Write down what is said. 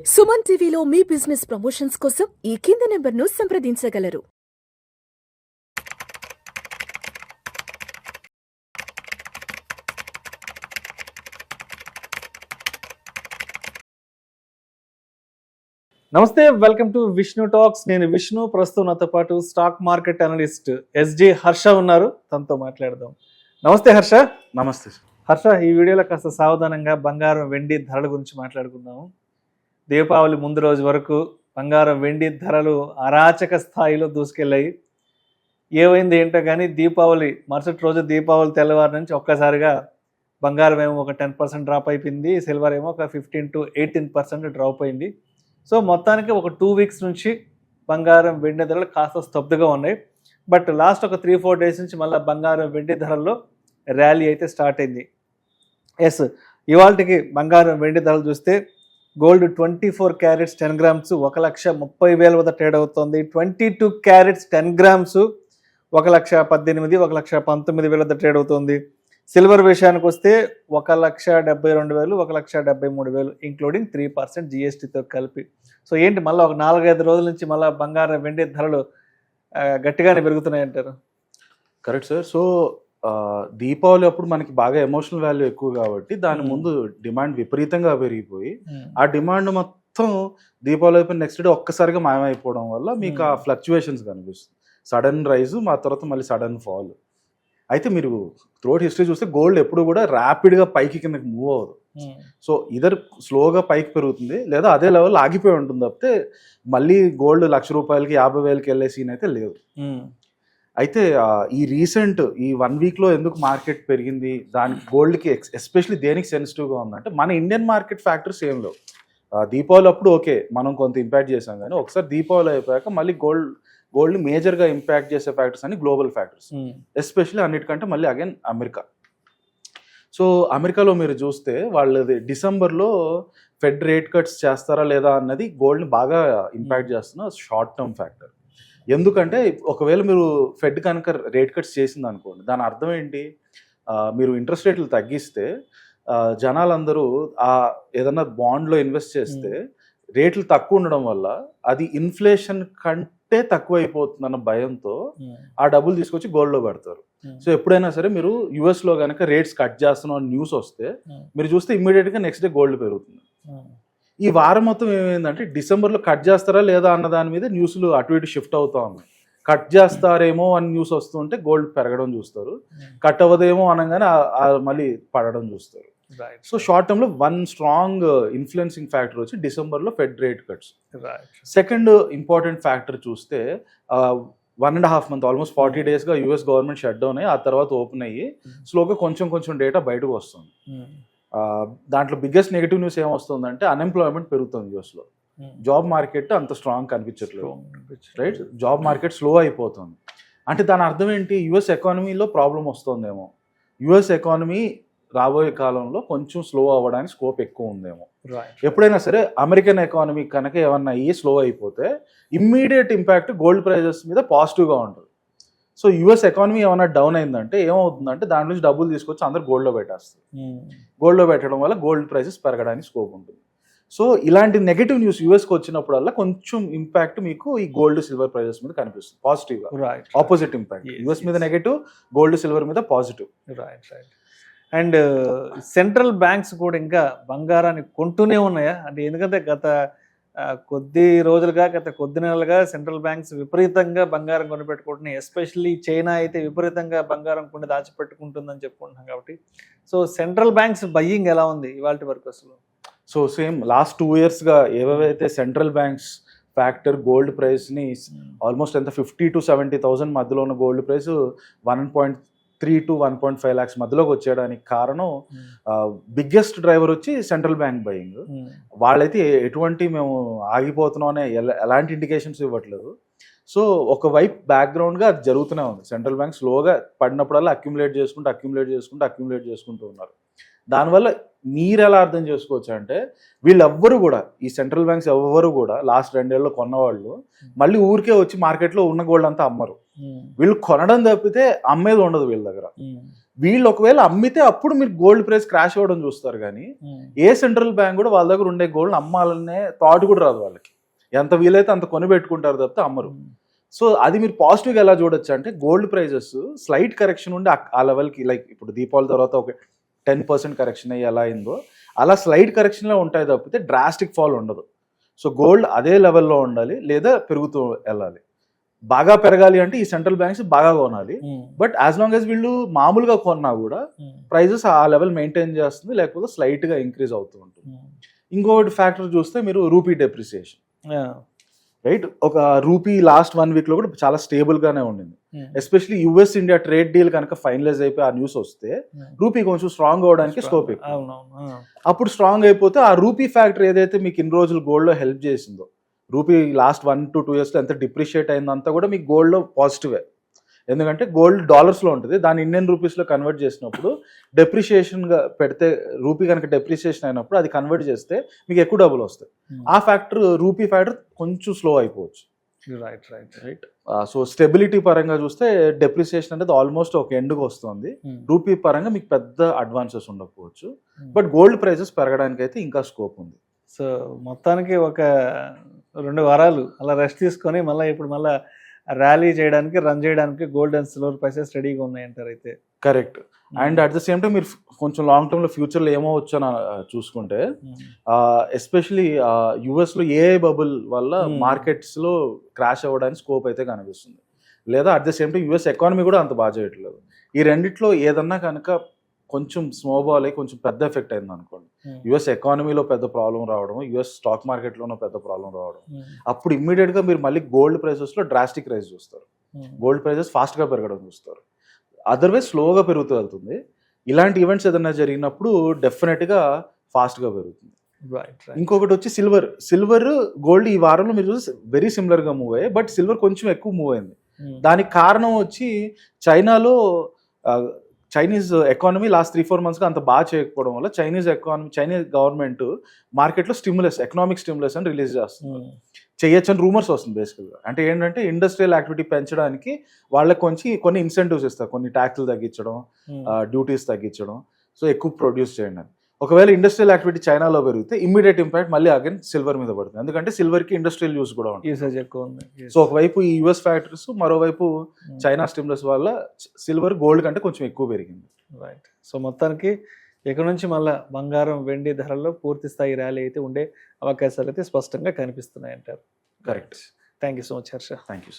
సుమన్ టీవీలో మీ business promotions కోసం ఈ కింది నెంబర్ను సంప్రదించగలరు. నమస్తే, వెల్కమ్ టు విష్ణు టాక్స్. నేను విష్ణు. ప్రస్తుతం నాతో పాటు stock market analyst SJ Harsha ఉన్నారు. తనతో మాట్లాడదాం. నమస్తే హర్ష. నమస్తే హర్ష, ఈ వీడియోలో కాస్త సావధానంగా బంగారం వెండి ధరల గురించి మాట్లాడుకుందాము. దీపావళి ముందు రోజు వరకు బంగారం వెండి ధరలు అరాచక స్థాయిలో దూసుకెళ్ళాయి. ఏమైంది ఏంటో కానీ దీపావళి మరుసటి రోజు దీపావళి తెల్లవారి నుంచి ఒక్కసారిగా బంగారం ఏమో ఒక 10% డ్రాప్ అయిపోయింది, సిల్వర్ ఏమో ఒక 15 to 18% డ్రాప్ అయింది. సో మొత్తానికి ఒక 2 weeks నుంచి బంగారం వెండి ధరలు కాస్త స్తబ్దుగా ఉన్నాయి. బట్ లాస్ట్ ఒక 3-4 days నుంచి మళ్ళీ బంగారం వెండి ధరల్లో ర్యాలీ అయితే స్టార్ట్ అయింది. ఎస్, ఇవాళకి బంగారం వెండి ధరలు చూస్తే గోల్డ్ 24 carats 10 grams 1,30,000 వద్ద ట్రేడ్ అవుతుంది. 22 carats 10 grams 1,18,000 1,19,000 వద్ద ట్రేడ్ అవుతుంది. సిల్వర్ విషయానికి వస్తే 1,72,000 1,73,000 ఇంక్లూడింగ్ 3% జిఎస్టీతో కలిపి. సో ఏంటి మళ్ళీ ఒక 4-5 రోజుల నుంచి మళ్ళీ బంగారం వెండి ధరలు గట్టిగానే పెరుగుతున్నాయి అంటారు? Correct sir. సో దీపావళి అప్పుడు మనకి బాగా ఎమోషనల్ వాల్యూ ఎక్కువ కాబట్టి దాని ముందు డిమాండ్ విపరీతంగా పెరిగిపోయి ఆ డిమాండ్ మొత్తం దీపావళి అయిపోయిన నెక్స్ట్ డే ఒక్కసారిగా మాయమైపోవడం వల్ల మీకు ఆ ఫ్లక్చువేషన్స్ కనిపిస్తుంది. సడన్ రైజ్, మా తర్వాత మళ్ళీ సడన్ ఫాల్. అయితే మీరు త్రూఅవుట్ హిస్టరీ చూస్తే గోల్డ్ ఎప్పుడు కూడా ర్యాపిడ్గా పైకి కిందకి మూవ్ అవ్వదు. సో ఇదర్ స్లోగా పైకి పెరుగుతుంది లేదా అదే లెవెల్ ఆగిపోయి ఉంటుంది తప్పితే మళ్ళీ గోల్డ్ ₹1,00,000 50,000 వెళ్ళే సీన్ అయితే లేదు. అయితే ఈ రీసెంట్ ఈ 1 weekలో ఎందుకు మార్కెట్ పెరిగింది, దానికి గోల్డ్కి ఎస్పెషలీ దేనికి సెన్సిటివ్గా ఉందంటే మన ఇండియన్ మార్కెట్ ఫ్యాక్టర్స్ ఏం లేవు. దీపావళి అప్పుడు ఓకే మనం కొంత ఇంపాక్ట్ చేసాం, కానీ ఒకసారి దీపావళి అయిపోయాక మళ్ళీ గోల్డ్ మేజర్గా ఇంపాక్ట్ చేసే ఫ్యాక్టర్స్ అని గ్లోబల్ ఫ్యాక్టర్స్, ఎస్పెషలీ అన్నిటికంటే మళ్ళీ అగైన్ అమెరికా. సో అమెరికాలో మీరు చూస్తే వాళ్ళది డిసెంబర్లో ఫెడ్ రేట్ కట్స్ చేస్తారా లేదా అన్నది గోల్డ్ని బాగా ఇంపాక్ట్ చేస్తున్న షార్ట్ టర్మ్ ఫ్యాక్టర్. ఎందుకంటే ఒకవేళ మీరు ఫెడ్ కనుక రేట్ కట్స్ చేసింది అనుకోండి, దాని అర్థం ఏంటి, మీరు ఇంట్రెస్ట్ రేట్లు తగ్గిస్తే జనాలందరూ ఏదన్నా బాండ్లో ఇన్వెస్ట్ చేస్తే రేట్లు తక్కువ ఉండడం వల్ల అది ఇన్ఫ్లేషన్ కంటే తక్కువ అయిపోతుందన్న భయంతో ఆ డబ్బులు తీసుకొచ్చి గోల్డ్లో పెడతారు. సో ఎప్పుడైనా సరే మీరు యుఎస్లో కనుక రేట్స్ కట్ చేస్తున్నాం న్యూస్ వస్తే మీరు చూస్తే ఇమ్మీడియట్గా నెక్స్ట్ డే గోల్డ్ పెరుగుతుంది. ఈ వారం మొత్తం ఏమైందంటే డిసెంబర్లో కట్ చేస్తారా లేదా అన్న దాని మీద న్యూస్లు అటు ఇటు షిఫ్ట్ అవుతా ఉన్నాయి. కట్ చేస్తారేమో అని న్యూస్ వస్తుంటే గోల్డ్ పెరగడం చూస్తారు, కట్ అవ్వదేమో అనగానే మళ్ళీ పడడం చూస్తారు. సో షార్ట్ టర్మ్లో వన్ స్ట్రాంగ్ ఇన్ఫ్లుయెన్సింగ్ ఫ్యాక్టర్ వచ్చి డిసెంబర్లో Fed rate cuts. Second important factor చూస్తే 1.5 months ఆల్మోస్ట్ 40 daysగా యుఎస్ గవర్నమెంట్ షట్ డౌన్ అయ్యి ఆ తర్వాత ఓపెన్ అయ్యి స్లోగా కొంచెం డేటా బయటకు వస్తుంది. దాంట్లో బిగ్గెస్ట్ నెగిటివ్ న్యూస్ ఏమొస్తుందంటే అన్ఎంప్లాయ్మెంట్ పెరుగుతుంది యూఎస్లో. జాబ్ మార్కెట్ అంత స్ట్రాంగ్ కనిపించట్లేదు, రైట్? జాబ్ మార్కెట్ స్లో అయిపోతుంది. అంటే దాని అర్థం ఏంటి, యుఎస్ ఎకానమీలో ప్రాబ్లం వస్తుందేమో, యుఎస్ ఎకానమీ రాబోయే కాలంలో కొంచెం స్లో అవ్వడానికి స్కోప్ ఎక్కువ ఉందేమో. ఎప్పుడైనా సరే అమెరికన్ ఎకానమీ కనుక ఏమన్నా అయ్యి స్లో అయిపోతే ఇమ్మీడియట్ ఇంపాక్ట్ గోల్డ్ ప్రైజెస్ మీద పాజిటివ్గా ఉంటుంది. సో యుఎస్ ఎకానమీ ఏమైనా డౌన్ అయిందంటే ఏమవుతుందంటే దాని నుంచి డబ్బులు తీసుకొచ్చి అందరు గోల్డ్లో పెట్టేస్తారు. గోల్డ్లో పెట్టడం వల్ల గోల్డ్ ప్రైసెస్ పెరగడానికి స్కోప్ ఉంటుంది. సో ఇలాంటి నెగటివ్ న్యూస్ యుఎస్కి వచ్చినప్పుడల్లా కొంచెం ఇంపాక్ట్ మీకు ఈ గోల్డ్ సిల్వర్ ప్రైజెస్ మీద కనిపిస్తుంది పాజిటివ్గా. ఆపోజిట్ ఇంపాక్ట్, యుఎస్ మీద నెగటివ్, గోల్డ్ సిల్వర్ మీద పాజిటివ్. అండ్ సెంట్రల్ బ్యాంక్స్ కూడా ఇంకా బంగారాన్ని కొంటూనే ఉన్నాయా అంటే, ఎందుకంటే గత కొద్ది రోజులుగా గత కొద్ది నెలలుగా సెంట్రల్ బ్యాంక్స్ విపరీతంగా బంగారం కొనిపెట్టుకుంటున్నాయి. ఎస్పెషల్లీ చైనా అయితే విపరీతంగా బంగారం కొని దాచిపెట్టుకుంటుందని చెప్పుకుంటున్నాం కాబట్టి. సో సెంట్రల్ బ్యాంక్స్ బయ్యింగ్ ఎలా ఉంది ఇవాళ వరకు అసలు? సో సేమ్ లాస్ట్ 2 yearsగా ఏవైతే సెంట్రల్ బ్యాంక్స్ ఫ్యాక్టర్ గోల్డ్ ప్రైస్ని ఆల్మోస్ట్ ఎంత 50,000 to 70,000 మధ్యలో ఉన్న గోల్డ్ ప్రైస్ 1.3 to 1.5 lakhs మధ్యలోకి వచ్చేయడానికి కారణం బిగ్గెస్ట్ డ్రైవర్ వచ్చి సెంట్రల్ బ్యాంక్ బయింగ్. వాళ్ళైతే ఎటువంటి మేము ఆగిపోతున్నాం అనే ఎలాంటి ఇండికేషన్స్ ఇవ్వట్లేదు. సో ఒకవైపు బ్యాక్గ్రౌండ్గా అది జరుగుతూనే ఉంది. సెంట్రల్ బ్యాంక్ స్లోగా పడినప్పుడల్లా అక్యుములేట్ చేసుకుంటూ ఉన్నారు. దానివల్ల మీరు ఎలా అర్థం చేసుకోవచ్చు అంటే వీళ్ళెవ్వరు కూడా, ఈ సెంట్రల్ బ్యాంక్స్ ఎవ్వరు కూడా లాస్ట్ 2 years కొన్నవాళ్ళు మళ్ళీ ఊరికే వచ్చి మార్కెట్లో ఉన్న గోల్డ్ అంతా అమ్మరు. వీళ్ళు కొనడం తప్పితే అమ్మేది ఉండదు వీళ్ళ దగ్గర. వీళ్ళు ఒకవేళ అమ్మితే అప్పుడు మీరు గోల్డ్ ప్రైస్ క్రాష్ అవ్వడం చూస్తారు, కానీ ఏ సెంట్రల్ బ్యాంక్ కూడా వాళ్ళ దగ్గర ఉండే గోల్డ్ అమ్మాలనే థాట్ కూడా రాదు వాళ్ళకి. ఎంత వీలైతే అంత కొని పెట్టుకుంటారు తప్పితే అమ్మరు. సో అది మీరు పాజిటివ్గా ఎలా చూడొచ్చు అంటే గోల్డ్ ప్రైజెస్ స్లైట్ కరెక్షన్ ఉండి ఆ లెవెల్కి, లైక్ ఇప్పుడు దీపావళి తర్వాత ఒక 10% కరెక్షన్ అయ్యి ఎలా అయిందో అలా స్లైట్ కరెక్షన్లో ఉంటాయి తప్పితే డ్రాస్టిక్ ఫాల్ ఉండదు. సో గోల్డ్ అదే లెవెల్లో ఉండాలి లేదా పెరుగుతూ వెళ్ళాలి. బాగా పెరగాలి అంటే ఈ సెంట్రల్ బ్యాంక్స్ బాగా కొనాలి. బట్ యాజ్ లాంగ్ యాజ్ వీళ్ళు మామూలుగా కొన్నా కూడా ప్రైజెస్ ఆ లెవెల్ మెయింటైన్ చేస్తుంది, లేకపోతే స్లైట్గా ఇంక్రీజ్ అవుతూ ఉంటుంది. ఇంకొకటి ఫ్యాక్టర్ చూస్తే మీరు రూపీ డెప్రిసియేషన్, రైట్? ఒక రూపీ లాస్ట్ 1 వీక్ లో కూడా చాలా స్టేబుల్ గానే ఉండింది. Especially US India trade deal కనుక ఫైనలైజ్ అయిపోయి ఆ న్యూస్ వస్తే రూపీ కొంచెం స్ట్రాంగ్ అవడానికి స్కోప్ ఎక్కువ. అప్పుడు స్ట్రాంగ్ అయిపోతే ఆ రూపీ ఫ్యాక్టర్ ఏదైతే మీకు ఇన్ని రోజులు గోల్డ్ లో హెల్ప్ చేసిందో, రూపీ లాస్ట్ 1 to 2 years లో ఎంత డిప్రిషియేట్ అయిందంతా కూడా మీకు గోల్డ్ లో పాజిటివే. ఎందుకంటే గోల్డ్ డాలర్స్ లో ఉంటుంది, దాన్ని ఇండియన్ రూపీస్ లో కన్వర్ట్ చేసినప్పుడు డెప్రిషియేషన్ గా పెడితే రూపీ కనుక డెప్రిషియేషన్ అయినప్పుడు అది కన్వర్ట్ చేస్తే మీకు ఎక్కువ డబ్బులు వస్తాయి. ఆ ఫ్యాక్టర్ రూపీ ఫ్యాక్టర్ కొంచెం స్లో అయిపోవచ్చు. రైట్. సో స్టెబిలిటీ పరంగా చూస్తే డెప్రిసియేషన్ అనేది ఆల్మోస్ట్ ఒక ఎండ్కి వస్తుంది. రూపీ పరంగా మీకు పెద్ద అడ్వాన్సెస్ ఉండకపోవచ్చు, బట్ గోల్డ్ ప్రైసెస్ పెరగడానికి అయితే ఇంకా స్కోప్ ఉంది. సో మొత్తానికి ఒక 2 వారాలు అలా రెస్ట్ తీసుకొని మళ్ళీ ఇప్పుడు మళ్ళీ ర్యాలీ చేయడానికి, రన్ చేయడానికి గోల్డ్ అండ్ సిల్వర్ ప్రైసెస్ రెడీగా ఉన్నాయంటారు అయితే. Correct. And at the same time మీరు కొంచెం లాంగ్ టర్మ్ లో ఫ్యూచర్ లో ఏమవచ్చు అని చూసుకుంటే, ఎస్పెషలీ యుఎస్ లో ఏఐ బబుల్ వల్ల మార్కెట్స్ లో క్రాష్ అవ్వడానికి స్కోప్ అయితే కనిపిస్తుంది. లేదా at the same time US economy కూడా అంత బాగా చేయట్లేదు. ఈ రెండిట్లో ఏదన్నా కనుక కొంచెం స్నోబాల్ అయ్యి కొంచెం పెద్ద ఎఫెక్ట్ అయింది అనుకోండి, యుఎస్ ఎకానమీలో పెద్ద ప్రాబ్లం రావడం, యుఎస్ స్టాక్ మార్కెట్లోనూ పెద్ద ప్రాబ్లం రావడం, అప్పుడు ఇమ్మీడియట్ గా మీరు మళ్ళీ గోల్డ్ ప్రైసెస్ లో డ్రాస్టిక్ రైజ్ చూస్తారు. గోల్డ్ ప్రైసెస్ ఫాస్ట్ గా పెరగడం చూస్తారు. అదర్వైజ్ స్లోగా పెరుగుతూ వెళ్తుంది. ఇలాంటి ఈవెంట్స్ ఏదైనా జరిగినప్పుడు డెఫినెట్ గా ఫాస్ట్ గా పెరుగుతుంది. ఇంకొకటి వచ్చి సిల్వర్ గోల్డ్ ఈ వారంలో మీరు చూసి వెరీ సిమిలర్ గా మూవ్ అయ్యాయి, బట్ సిల్వర్ కొంచెం ఎక్కువ మూవ్ అయింది. దానికి కారణం వచ్చి చైనాలో చైనీస్ ఎకానమీ లాస్ట్ 3-4 months అంత బాగా చేయకపోవడం వల్ల చైనీస్ గవర్నమెంట్ మార్కెట్లో ఎకనామిక్ స్టిమ్యులస్ అని రిలీజ్ చేస్తుంది. చేయొచ్చని రూమర్స్ వస్తుంది బేసికల్గా. అంటే ఏంటంటే ఇండస్ట్రియల్ యాక్టివిటీ పెంచడానికి వాళ్ళకి కొన్ని ఇన్సెంటివ్స్ ఇస్తారు, కొన్ని ట్యాక్స్లు తగ్గించడం, డ్యూటీస్ తగ్గించడం, సో ఎక్కువ ప్రొడ్యూస్ చేయండి అని. ఒకవేళ ఇండస్ట్రియల్ యాక్టివిటీ చైనాలో పెరిగితే ఇమ్మీడియట్ ఇంపాక్ట్ మళ్ళీ అగైన్ సిల్వర్ మీద పడుతుంది, ఎందుకంటే సిల్వర్ కి ఇండస్ట్రియల్ యూస్ కూడా ఉంటుంది. సో ఒకవైపు ఈ యుఎస్ ఫ్యాక్టరీస్, మరోవైపు చైనా స్టిమ్యులస్ వల్ల సిల్వర్ గోల్డ్ కంటే కొంచెం ఎక్కువ పెరిగింది. రైట్. సో మొత్తానికి ఇక్కడ నుంచి మళ్ళీ బంగారం, వెండి ధరల్లో పూర్తి స్థాయి ర్యాలీ అయితే ఉండే అవకాశాలు అయితే స్పష్టంగా కనిపిస్తున్నాయి అంటారు. Correct. Thank you so much Harsha. Thank you.